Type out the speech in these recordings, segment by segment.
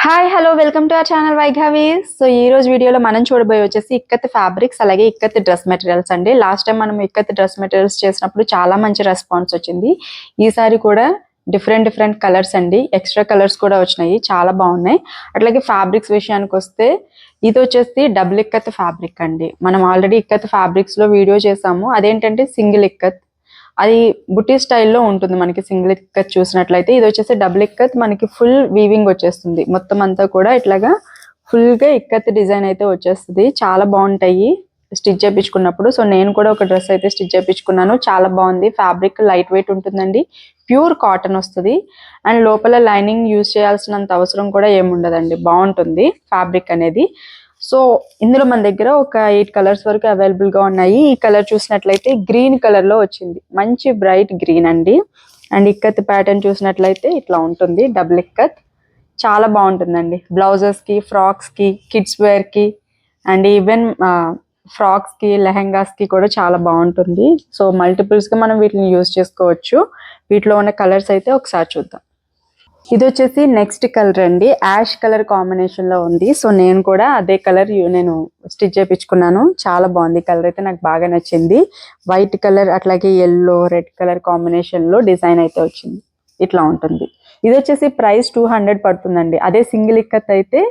Hi hello welcome to our channel Vaighavi. So ఈ రోజు వీడియోలో మనం చూడబోయే వచ్చేసి ఇక్కత్ ఫ్యాబ్రిక్స్ అలాగే ఇక్కత్ డ్రెస్ మెటీరియల్స్ అండి. లాస్ట్ టైం మనం ఇక్కత్ డ్రెస్ మెటీరియల్స్ చేసినప్పుడు చాలా మంచి రెస్పాన్స్ వచ్చింది. ఈసారి కూడా డిఫరెంట్ కలర్స్ అండి, ఎక్స్ట్రా కలర్స్ కూడా వచ్చినాయి, చాలా బాగున్నాయి. అట్లాగే ఫ్యాబ్రిక్స్ విషయానికి వస్తే ఇది వచ్చేసి డబుల్ ఇక్కత్ ఫ్యాబ్రిక్ అండి. మనం ఆల్రెడీ ఇక్కత్ ఫ్యాబ్రిక్స్ లో వీడియో చేసాము. అదేంటంటే సింగిల్ ఇక్కత్, అది బుటీ స్టైల్లో ఉంటుంది. మనకి సింగిల్ ఇక్కత్ చూసినట్లయితే ఇది వచ్చేసి డబుల్ ఇక్కత్, మనకి ఫుల్ వీవింగ్ వచ్చేస్తుంది. మొత్తం అంతా కూడా ఇట్లాగా ఫుల్ గా ఇక్కత్ డిజైన్ అయితే వచ్చేస్తుంది. చాలా బాగుంటాయి స్టిచ్ చేయించుకున్నప్పుడు. సో నేను కూడా ఒక డ్రెస్ అయితే స్టిచ్ చేయించుకున్నాను, చాలా బాగుంది. ఫ్యాబ్రిక్ లైట్ వెయిట్ ఉంటుందండి, ప్యూర్ కాటన్ వస్తుంది. అండ్ లోపల లైనింగ్ యూజ్ చేయాల్సినంత అవసరం కూడా ఏముండదండి, బాగుంటుంది ఫ్యాబ్రిక్ అనేది. సో ఇందులో మన దగ్గర ఒక 8 కలర్స్ వరకు అవైలబుల్ గా ఉన్నాయి. ఈ కలర్ చూసినట్లయితే గ్రీన్ కలర్ లో వచ్చింది, మంచి బ్రైట్ గ్రీన్ అండి. అండ్ ఇక్కత్ ప్యాటర్న్ చూసినట్లయితే ఇట్లా ఉంటుంది, డబుల్ ఇక్కత్. చాలా బాగుంటుందండి బ్లౌజెస్ కి, ఫ్రాక్స్ కి, కిడ్స్ వేర్ కి, అండ్ ఈవెన్ ఫ్రాక్స్ కి, లెహెంగాస్ కి కూడా చాలా బాగుంటుంది. సో మల్టిపుల్స్ గా మనం వీటిని యూజ్ చేసుకోవచ్చు. వీటిలో ఉన్న కలర్స్ అయితే ఒకసారి చూద్దాం. ఇది వచ్చేసి నెక్స్ట్ కలర్ అండి, యాష్ కలర్ కాంబినేషన్ లో ఉంది. సో నేను కూడా అదే కలర్ నేను స్టిచ్ చేయించుకున్నాను. చాలా బాగుంది, కలర్ అయితే నాకు బాగా నచ్చింది. వైట్ కలర్ అట్లాగే ఎల్లో, రెడ్ కలర్ కాంబినేషన్ లో డిజైన్ అయితే వచ్చింది. ఇట్లా ఉంటుంది. ఇది వచ్చేసి ప్రైస్ 200 పడుతుందండి. అదే సింగిల్ ఇక్కత్ అయితే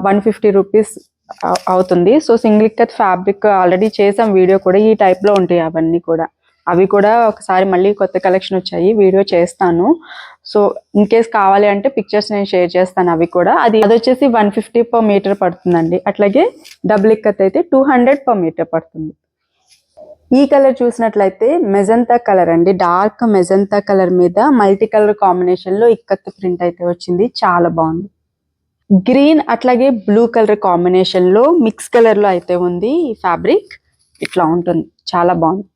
150 రూపీస్ అవుతుంది. So single ikat fabric already చేసాం వీడియో కూడా, ఈ టైప్ లో ఉంటాయి అవన్నీ కూడా. అవి కూడా ఒకసారి మళ్ళీ కొత్త కలెక్షన్ వచ్చాయి, వీడియో చేస్తాను. సో ఇన్ కేస్ కావాలి అంటే పిక్చర్స్ నేను షేర్ చేస్తాను. అవి కూడా అది వచ్చేసి 150 పర్ మీటర్ పడుతుందండి. అట్లాగే డబుల్ ఇక్కత్ అయితే 200 పర్ మీటర్ పడుతుంది. ఈ కలర్ చూసినట్లయితే మెజంతా కలర్ అండి, డార్క్ మెజంతా కలర్ మీద మల్టీ కలర్ కాంబినేషన్ లో ఇక్కత్ ప్రింట్ అయితే వచ్చింది, చాలా బాగుంది. గ్రీన్ అట్లాగే బ్లూ కలర్ కాంబినేషన్ లో మిక్స్ కలర్ లో అయితే ఉంది ఈ ఫ్యాబ్రిక్. ఇట్లా ఉంటుంది, చాలా బాగుంది.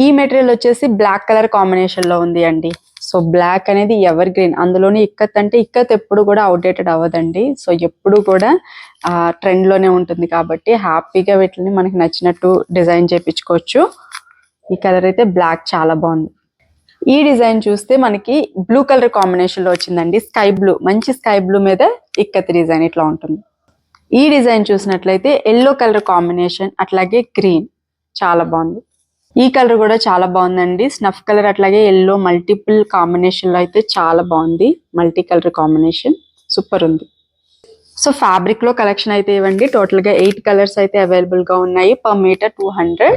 ఈ మెటీరియల్ వచ్చేసి బ్లాక్ కలర్ కాంబినేషన్ లో ఉంది అండి. సో బ్లాక్ అనేది ఎవర్ గ్రీన్, అందులోని ఇక్కత్ అంటే ఇక్కత్ ఎప్పుడు కూడా అవుట్డేటెడ్ అవ్వదండి. సో ఎప్పుడు కూడా ట్రెండ్ లోనే ఉంటుంది కాబట్టి హ్యాపీగా వీటిని మనకి నచ్చినట్టు డిజైన్ చేయించుకోవచ్చు. ఈ కలర్ అయితే బ్లాక్ చాలా బాగుంది. ఈ డిజైన్ చూస్తే మనకి బ్లూ కలర్ కాంబినేషన్ లో వచ్చిందండి, స్కై బ్లూ, మంచి స్కై బ్లూ మీద ఇక్కత్ డిజైన్ ఇట్లా ఉంటుంది. ఈ డిజైన్ చూసినట్లయితే ఎల్లో కలర్ కాంబినేషన్ అట్లాగే గ్రీన్, చాలా బాగుంది. ఈ కలర్ కూడా చాలా బాగుందండి, స్నఫ్ కలర్ అట్లాగే ఎల్లో మల్టిపుల్ కాంబినేషన్ లో అయితే చాలా బాగుంది. మల్టీ కలర్ కాంబినేషన్ సూపర్ ఉంది. సో ఫ్యాబ్రిక్ లో కలెక్షన్ అయితే ఇవ్వండి, టోటల్ గా 8 కలర్స్ అయితే అవైలబుల్ గా ఉన్నాయి. Per meter 200.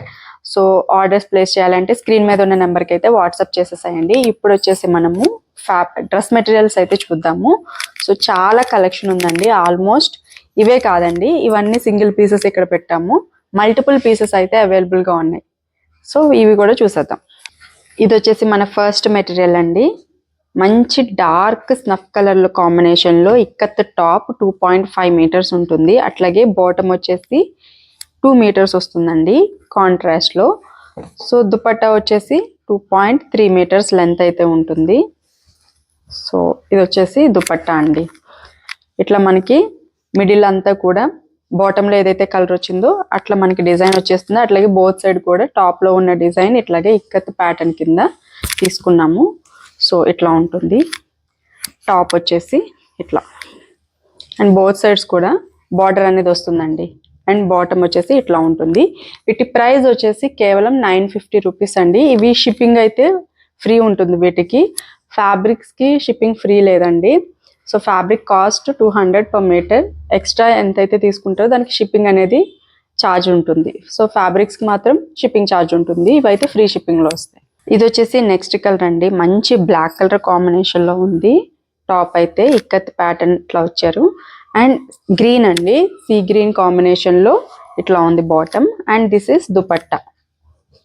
So orders place చేయాలంటే స్క్రీన్ మీద ఉన్న నెంబర్ కి అయితే వాట్సాప్ చేసేసాయండి. ఇప్పుడు వచ్చేసి మనము డ్రెస్ మెటీరియల్స్ అయితే చూద్దాము. సో చాలా కలెక్షన్ ఉందండి. ఆల్మోస్ట్ ఇవే కాదండి, ఇవన్నీ సింగిల్ పీసెస్ ఇక్కడ పెట్టాము, మల్టిపుల్ పీసెస్ అయితే అవైలబుల్ గా ఉన్నాయి. సో ఇవి కూడా చూసేద్దాం. ఇది వచ్చేసి మన ఫస్ట్ మెటీరియల్ అండి, మంచి డార్క్ స్నఫ్ కలర్ లో కాంబినేషన్ లో ఇక్కత్ టాప్ 2.5 మీటర్స్ ఉంటుంది. అట్లాగే బాటమ్ వచ్చేసి 2 మీటర్స్ వస్తుందండి కాంట్రాస్ట్ లో. సో దుపట్టా వచ్చేసి 2.3 మీటర్స్ లెంత్ అయితే ఉంటుంది. సో ఇది వచ్చేసి దుపట్టా అండి. ఇట్లా మనకి మిడిల్ అంతా కూడా బాటమ్ లో ఏదైతే కలర్ వచ్చిందో అట్లా మనకి డిజైన్ వచ్చేస్తుంది. అట్లాగే బోత్ సైడ్ కూడా టాప్ లో ఉన్న డిజైన్ ఇట్లాగే ఇక్కత్ ప్యాటర్న్ కింద తీసుకున్నాము. సో ఇట్లా ఉంటుంది. టాప్ వచ్చేసి ఇట్లా, అండ్ బోత్ సైడ్స్ కూడా బార్డర్ అనేది వస్తుందండి. అండ్ బాటమ్ వచ్చేసి ఇట్లా ఉంటుంది. వీటి ప్రైస్ వచ్చేసి కేవలం 950 రూపీస్ అండి. ఇవి షిప్పింగ్ అయితే ఫ్రీ ఉంటుంది వీటికి, ఫ్యాబ్రిక్స్ కి షిప్పింగ్ ఫ్రీ లేదండి. So fabric cost 200 per meter, extra ఎంతైతే తీసుకుంటారో దానికి షిప్పింగ్ అనేది ఛార్జ్ ఉంటుంది. సో ఫ్యాబ్రిక్స్ కి మాత్రం షిప్పింగ్ ఛార్జ్ ఉంటుంది, ఇవైతే ఫ్రీ షిప్పింగ్ లో వస్తాయి. ఇది వచ్చేసి నెక్స్ట్ కలర్ అండి, మంచి బ్లాక్ కలర్ కాంబినేషన్ లో ఉంది. టాప్ అయితే ఇక్కత్ ప్యాటర్న్ ఇట్లా వచ్చారు. అండ్ గ్రీన్ అండి, సీ గ్రీన్ కాంబినేషన్ లో ఇట్లా ఉంది bottom. And this is dupatta.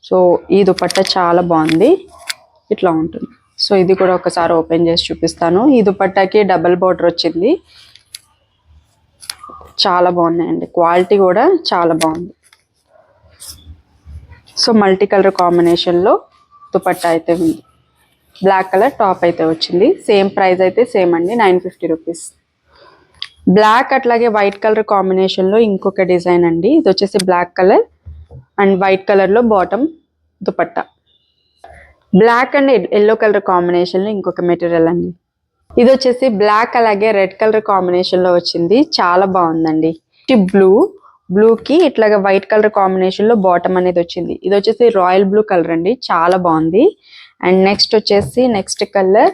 So ఈ దుపట్టా చాలా బాగుంది, ఇట్లా ఉంటుంది. సో ఇది కూడా ఒకసారి ఓపెన్ చేసి చూపిస్తాను. ఈ దుపట్టాకి డబల్ బార్డర్ వచ్చింది, చాలా బాగున్నాయండి, క్వాలిటీ కూడా చాలా బాగుంది. సో మల్టీ కలర్ కాంబినేషన్ లో దుపట్టా అయితే ఉంది. బ్లాక్ కలర్ టాప్ అయితే వచ్చింది. సేమ్ ప్రైస్ అయితే సేమ్ అండి, 950 రూపీస్. బ్లాక్ అట్లాగే వైట్ కలర్ కాంబినేషన్ లో ఇంకొక డిజైన్ అండి. ఇది వచ్చేసి black colour and white colour లో bottom dupatta. Black and yellow colour combination లో ఇంకొక మెటీరియల్ అండి. ఇది వచ్చేసి బ్లాక్ అలాగే రెడ్ కలర్ కాంబినేషన్ లో వచ్చింది, చాలా బాగుందండి. బ్లూ కి ఇట్లాగా వైట్ కలర్ కాంబినేషన్ లో బాటమ్ అనేది వచ్చింది. ఇది వచ్చేసి రాయల్ బ్లూ కలర్ అండి, చాలా బాగుంది. అండ్ నెక్స్ట్ వచ్చేసి నెక్స్ట్ కలర్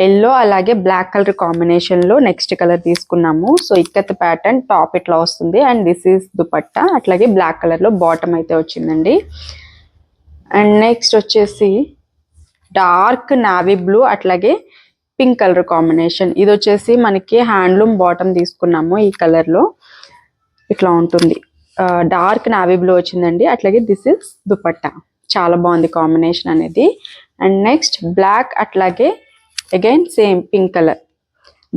ఎల్లో అలాగే బ్లాక్ కలర్ కాంబినేషన్ లో నెక్స్ట్ కలర్ తీసుకున్నాము. సో ఇక్కత్ ప్యాటర్న్ టాప్ ఇట్లా వస్తుంది అండ్ దిస్ ఈస్ దుపట్టా, అట్లాగే బ్లాక్ కలర్ లో బాటమ్ అయితే వచ్చిందండి. అండ్ నెక్స్ట్ వచ్చేసి డార్క్ నావీ బ్లూ అట్లాగే పింక్ కలర్ కాంబినేషన్. ఇది వచ్చేసి మనకి హ్యాండ్లూమ్ బాటమ్ తీసుకున్నాము, ఈ కలర్ లో ఇట్లా ఉంటుంది. డార్క్ నావీ బ్లూ వచ్చిందండి, అట్లాగే దిస్ ఇస్ దుపట్టా, చాలా బాగుంది కాంబినేషన్ అనేది. అండ్ నెక్స్ట్ బ్లాక్ అట్లాగే again same pink colour,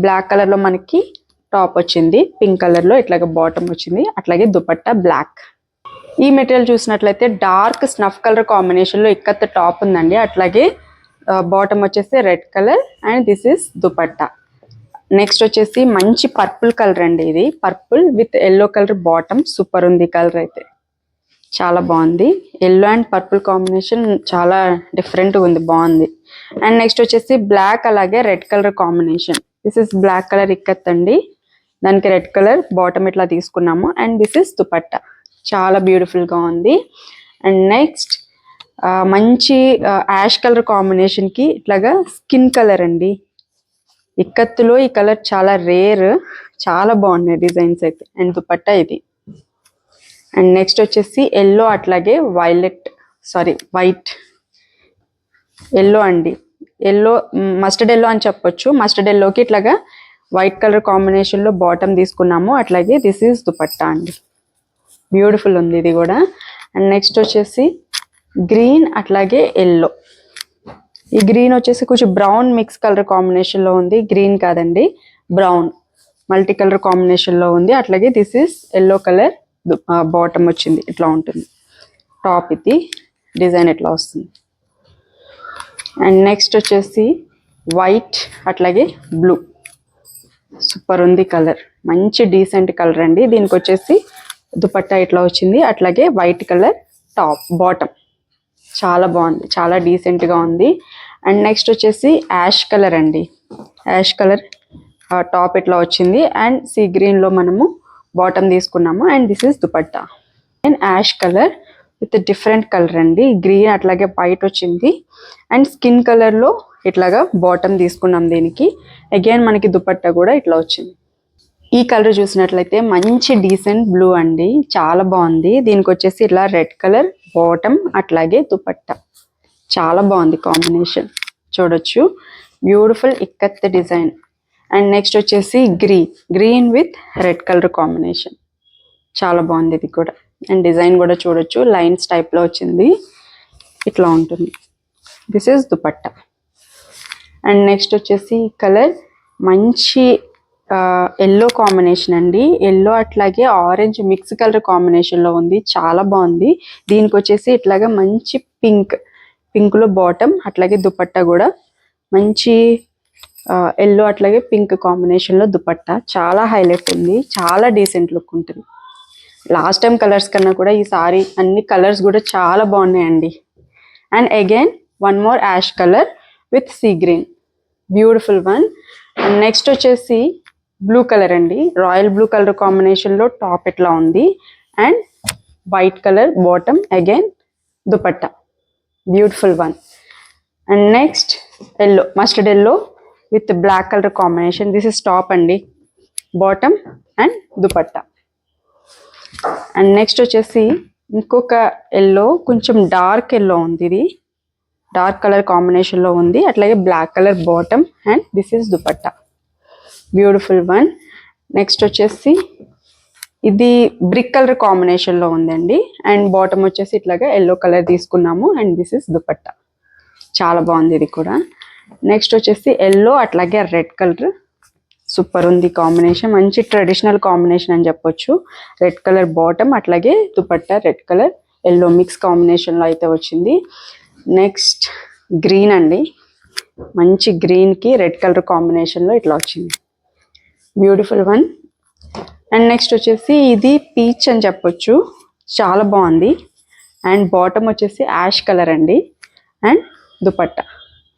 black colour లో మనకి టాప్ వచ్చింది, పింక్ కలర్ లో ఇట్లాగే బాటమ్ వచ్చింది, అట్లాగే దుపట్టా బ్లాక్. ఈ మెటీరియల్ చూసినట్లయితే డార్క్ స్నఫ్ కలర్ కాంబినేషన్ లో ఇక్కత్ టాప్ ఉందండి, అట్లాగే బాటమ్ వచ్చేసి red colour and this is dupatta. Next వచ్చేసి మంచి పర్పుల్ కలర్ అండి, ఇది purple with yellow colour bottom, super ఉంది కలర్ అయితే, చాలా బాగుంది. ఎల్లో అండ్ పర్పుల్ కాంబినేషన్ చాలా డిఫరెంట్ ఉంది, బాగుంది. అండ్ నెక్స్ట్ వచ్చేసి బ్లాక్ అలాగే red colour combination. This is black colour ikat అండి, దానికి రెడ్ కలర్ బాటమ్ ఇట్లా తీసుకున్నాము అండ్ దిస్ ఇస్ దుపట్టా, చాలా బ్యూటిఫుల్ గా ఉంది. అండ్ నెక్స్ట్ మంచి యాష్ కలర్ కాంబినేషన్ కి ఇట్లాగా స్కిన్ కలర్ అండి, ఇక్కత్తులో ఈ కలర్ చాలా రేర్, చాలా బాగున్నాయి డిజైన్స్ అయితే. అండ్ దుపట్టా ఇది. అండ్ నెక్స్ట్ వచ్చేసి ఎల్లో అట్లాగే వైట్ ఎల్లో అండి, ఎల్లో మస్టర్డ్ ఎల్లో అని చెప్పొచ్చు. మస్టర్డ్ ఎల్లోకి ఇట్లాగా వైట్ కలర్ కాంబినేషన్ లో బాటమ్ తీసుకున్నాము, అట్లాగే దిస్ ఈస్ దుపట్టా అండి, బ్యూటిఫుల్ ఉంది ఇది కూడా. అండ్ నెక్స్ట్ వచ్చేసి గ్రీన్ అట్లాగే ఎల్లో, ఈ గ్రీన్ వచ్చేసి కొంచెం బ్రౌన్ మిక్స్ కలర్ కాంబినేషన్ లో ఉంది, గ్రీన్ కాదండి బ్రౌన్ మల్టీ కలర్ కాంబినేషన్ లో ఉంది, అట్లాగే this is yellow colour bottom వచ్చింది, ఇట్లా ఉంటుంది టాప్, ఇది డిజైన్ ఇట్లా వస్తుంది. అండ్ నెక్స్ట్ వచ్చేసి వైట్ అట్లాగే బ్లూ, సూపర్ ఉంది కలర్, మంచి డీసెంట్ కలర్ అండి. దీనికి వచ్చేసి దుపట్టా ఇట్లా వచ్చింది, అట్లాగే వైట్ కలర్ టాప్ బాటమ్, చాలా బాగుంది, చాలా డీసెంట్ గా ఉంది. అండ్ నెక్స్ట్ వచ్చేసి యాష్ కలర్ అండి, యాష్ కలర్ టాప్ ఇట్లా వచ్చింది అండ్ సీ గ్రీన్ లో మనము బాటమ్ తీసుకున్నాము and this is dupatta. And ash colour with different colour అండి, గ్రీన్ అట్లాగే వైట్ వచ్చింది అండ్ స్కిన్ కలర్ లో ఇట్లాగా బాటమ్ తీసుకున్నాం దీనికి, అగైన్ మనకి దుపట్టా కూడా ఇట్లా వచ్చింది. ఈ కలర్ చూసినట్లయితే మంచి డీసెంట్ బ్లూ అండి, చాలా బాగుంది. దీనికి వచ్చేసి ఇట్లా రెడ్ కలర్ బాటమ్ అట్లాగే దుపట్టా, చాలా బాగుంది కాంబినేషన్, చూడొచ్చు beautiful ikat design. And next వచ్చేసి green with red colour combination, చాలా బాగుంది ఇది కూడా. అండ్ డిజైన్ కూడా చూడొచ్చు లైన్స్ టైప్ లో వచ్చింది, ఇట్లా ఉంటుంది, this is dupatta. And next వచ్చేసి కలర్ మంచి ఎల్లో కాంబినేషన్ అండి, ఎల్లో అట్లాగే ఆరెంజ్ మిక్స్ కలర్ కాంబినేషన్ లో ఉంది, చాలా బాగుంది. దీనికి వచ్చేసి ఇట్లాగా మంచి పింక్ లో బాటమ్, అట్లాగే దుపట్టా కూడా మంచి ఎల్లో అట్లాగే పింక్ కాంబినేషన్ లో దుపట్టా, చాలా హైలైట్ ఉంది, చాలా డీసెంట్ లుక్ ఉంటుంది. లాస్ట్ టైం కలర్స్ కన్నా కూడా ఈసారి అన్ని కలర్స్ కూడా చాలా బాగున్నాయండి. And again one more ash colour with sea green, beautiful one. And next వచ్చేసి బ్లూ కలర్ అండి, రాయల్ బ్లూ కలర్ కాంబినేషన్ లో టాప్ ఇట్లా ఉంది and white colour bottom, again dupatta, beautiful one. And next yellow, mustard yellow with black colour combination, this is top అండి, bottom and dupatta. And next వచ్చేసి ఇంకొక yellow, కొంచెం dark yellow ఉంది, ఇది dark colour combination లో ఉంది, అట్లాగే black colour bottom and this is dupatta, beautiful one. Next వచ్చేసి ఇది బ్రిక్ కలర్ కాంబినేషన్ లో ఉందండి అండ్ బాటమ్ వచ్చేసి ఇట్లాగా ఎల్లో కలర్ తీసుకున్నాము అండ్ దిస్ ఇస్ దుపట్టా, చాలా బాగుంది ఇది కూడా. నెక్స్ట్ వచ్చేసి ఎల్లో అట్లాగే రెడ్ కలర్, సూపర్ ఉంది కాంబినేషన్, మంచి ట్రెడిషనల్ కాంబినేషన్ అని చెప్పొచ్చు. రెడ్ కలర్ బాటమ్ అట్లాగే dupatta red colour yellow mix combination లో అయితే వచ్చింది. నెక్స్ట్ గ్రీన్ అండి, మంచి గ్రీన్ కి రెడ్ కలర్ కాంబినేషన్ లో ఇట్లా వచ్చింది, బ్యూటిఫుల్ వన్. అండ్ నెక్స్ట్ వచ్చేసి ఇది పీచ్ అని చెప్పొచ్చు, చాలా బాగుంది. అండ్ బాటమ్ వచ్చేసి యాష్ కలర్ అండి అండ్ దుపట్టా,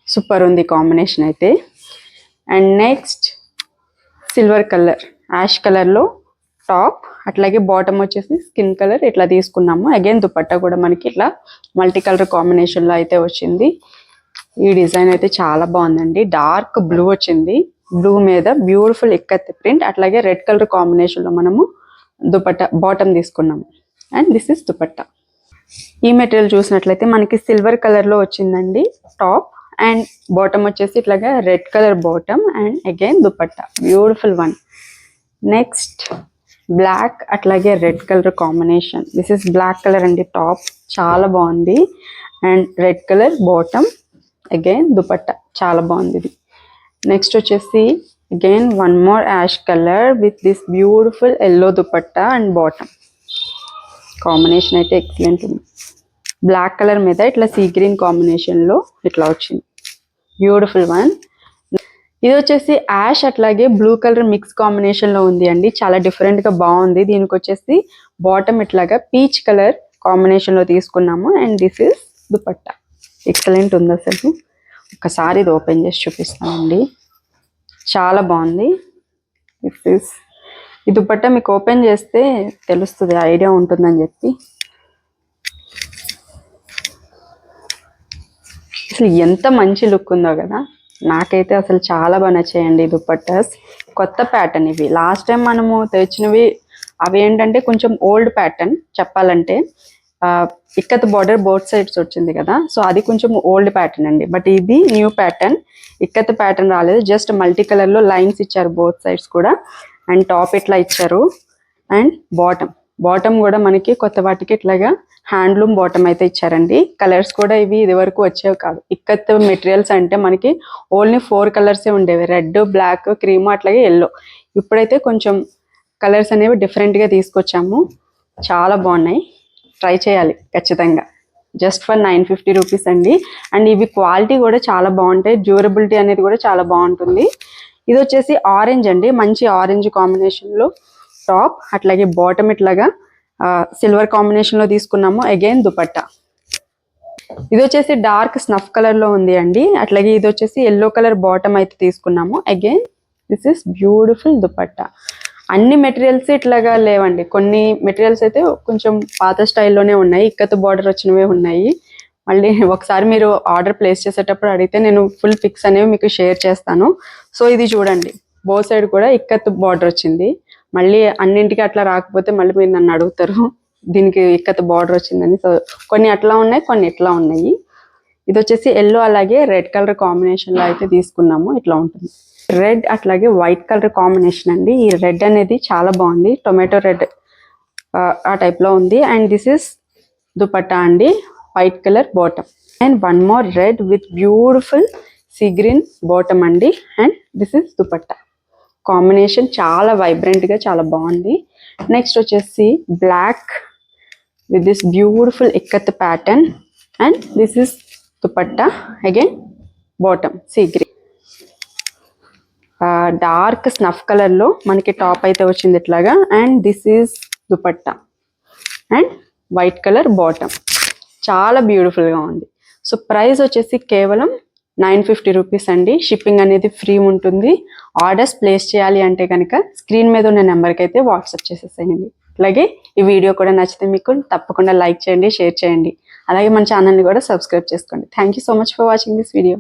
సూపర్ ఉంది కాంబినేషన్ అయితే. And next silver colour, ash కలర్లో టాప్, అట్లాగే బాటమ్ వచ్చేసి స్కిన్ కలర్ ఇట్లా తీసుకున్నాము. అగైన్ దుపట్టా కూడా మనకి ఇట్లా మల్టీ కలర్ కాంబినేషన్లో అయితే వచ్చింది. ఈ డిజైన్ అయితే చాలా బాగుందండి. డార్క్ బ్లూ వచ్చింది, బ్లూ మీద బ్యూటిఫుల్ ఇక్కత్ ప్రింట్, అట్లాగే రెడ్ కలర్ కాంబినేషన్లో మనము దుపట్టా బాటమ్ తీసుకున్నాము. And this is dupatta. ఈ మెటీరియల్ చూసినట్లయితే మనకి సిల్వర్ కలర్లో వచ్చిందండి టాప్, అండ్ బాటమ్ వచ్చేసి ఇట్లాగా red colour bottom, and again dupatta beautiful one. Next black అట్లాగే red colour combination. This is black colour అండి టాప్, చాలా బాగుంది. And red colour bottom, again dupatta చాలా బాగుంది ఇది. నెక్స్ట్ వచ్చేసి again one more ash colour with this beautiful yellow dupatta and bottom. Combination అయితే excellent ఉంది. బ్లాక్ కలర్ మీద ఇట్లా సీ గ్రీన్ కాంబినేషన్లో ఇట్లా వచ్చింది, బ్యూటిఫుల్ వన్. ఇది వచ్చేసి యాష్ అట్లాగే బ్లూ కలర్ మిక్స్ కాంబినేషన్లో ఉంది అండి, చాలా డిఫరెంట్గా బాగుంది. దీనికి వచ్చేసి బాటమ్ ఇట్లాగా పీచ్ కలర్ కాంబినేషన్లో తీసుకున్నాము. And this is dupatta, excellent ఉంది అసలు. ఒకసారి ఇది ఓపెన్ చేసి చూపిస్తానండి, చాలా బాగుంది. దిస్ ఇస్ ఈ దుపట్టా మీకు ఓపెన్ చేస్తే తెలుస్తుంది, ఐడియా ఉంటుందని చెప్పి. అసలు ఎంత మంచి లుక్ ఉందో కదా, నాకైతే అసలు చాలా బాగా నచ్చాయండి ఈ దుపట్టాస్. కొత్త ప్యాటర్న్ ఇవి. లాస్ట్ టైం మనము తెచ్చినవి అవి ఏంటంటే కొంచెం ఓల్డ్ ప్యాటర్న్ చెప్పాలంటే, ఇక్కత్ బార్డర్ బోత్ సైడ్స్ వచ్చింది కదా, సో అది కొంచెం ఓల్డ్ ప్యాటర్న్ అండి. బట్ ఇది న్యూ ప్యాటర్న్, ఇక్కత్ ప్యాటర్న్ రాలేదు, జస్ట్ మల్టీ కలర్లో లైన్స్ ఇచ్చారు బోత్ సైడ్స్ కూడా. అండ్ టాప్ ఇట్లా ఇచ్చారు, అండ్ బాటమ్ కూడా మనకి కొత్త వాటికి ఇట్లాగా హ్యాండ్లూమ్ బాటమ్ అయితే ఇచ్చారండి. కలర్స్ కూడా ఇవి ఇది వరకు వచ్చేవి కాదు. ఇక్కత్ మెటీరియల్స్ అంటే మనకి ఓన్లీ 4 కలర్సే ఉండేవి, రెడ్, బ్లాక్, క్రీమ్ అట్లాగే ఎల్లో. ఇప్పుడైతే కొంచెం కలర్స్ అనేవి డిఫరెంట్గా తీసుకొచ్చాము, చాలా బాగున్నాయి. ట్రై చేయాలి ఖచ్చితంగా. జస్ట్ ఫర్ 950 రూపీస్ అండి. అండ్ ఇవి క్వాలిటీ కూడా చాలా బాగుంటాయి, డ్యూరబిలిటీ అనేది కూడా చాలా బాగుంటుంది. ఇది వచ్చేసి ఆరెంజ్ అండి, మంచి ఆరెంజ్ కాంబినేషన్లో టాప్, అట్లాగే బాటమ్ ఇట్లాగా సిల్వర్ కాంబినేషన్లో తీసుకున్నాము. అగైన్ దుపట్టా ఇది వచ్చేసి డార్క్ స్నఫ్ కలర్లో ఉంది అండి, అట్లాగే ఇది వచ్చేసి ఎల్లో కలర్ బాటమ్ అయితే తీసుకున్నాము. Again this is beautiful dupatta. అన్ని మెటీరియల్స్ ఇట్లాగా లేవండి, కొన్ని మెటీరియల్స్ అయితే కొంచెం పాత స్టైల్లోనే ఉన్నాయి, ఇక్కత్ బార్డర్ వచ్చినవే ఉన్నాయి. మళ్ళీ ఒకసారి మీరు ఆర్డర్ ప్లేస్ చేసేటప్పుడు అడిగితే నేను ఫుల్ పిక్స్ అనేవి మీకు షేర్ చేస్తాను. సో ఇది చూడండి, బోత్ సైడ్ కూడా ఇక్కత్ బార్డర్ వచ్చింది. మళ్ళీ అన్నింటికి అట్లా రాకపోతే మళ్ళీ మీరు నన్ను అడుగుతారు దీనికి ఇక్కత్ బార్డర్ వచ్చిందని. సో కొన్ని అట్లా ఉన్నాయి, కొన్ని ఇట్లా ఉన్నాయి. ఇది వచ్చేసి ఎల్లో అలాగే రెడ్ కలర్ కాంబినేషన్లో అయితే తీసుకున్నాము, ఇట్లా ఉంటుంది. రెడ్ అట్లాగే వైట్ కలర్ కాంబినేషన్ అండి. ఈ రెడ్ అనేది చాలా బాగుంది, టొమాటో రెడ్ ఆ టైప్లో ఉంది. అండ్ దిస్ ఇస్ దుపట్టా అండి, white colour bottom, and one more red with beautiful sea green bottom అండి. And this is dupatta. Combination చాలా వైబ్రెంట్గా చాలా బాగుంది. నెక్స్ట్ వచ్చేసి black with this beautiful ikat pattern, and this is dupatta, again bottom sea green. Dark snuff కలర్లో మనకి top అయితే వచ్చింది ఇట్లాగా. And this is dupatta, and white colour bottom, చాలా బ్యూటిఫుల్గా ఉంది. సో ప్రైస్ వచ్చేసి కేవలం 950 రూపీస్ అండి. షిప్పింగ్ అనేది ఫ్రీ ఉంటుంది. ఆర్డర్స్ ప్లేస్ చేయాలి అంటే కనుక స్క్రీన్ మీద ఉన్న నెంబర్కి అయితే వాట్సాప్ చేసేసేయండి. అలాగే ఈ వీడియో కూడా నచ్చితే మీకు తప్పకుండా లైక్ చేయండి, షేర్ చేయండి. అలాగే మన ఛానల్ని కూడా సబ్స్క్రైబ్ చేసుకోండి. Thank you so much for watching this video.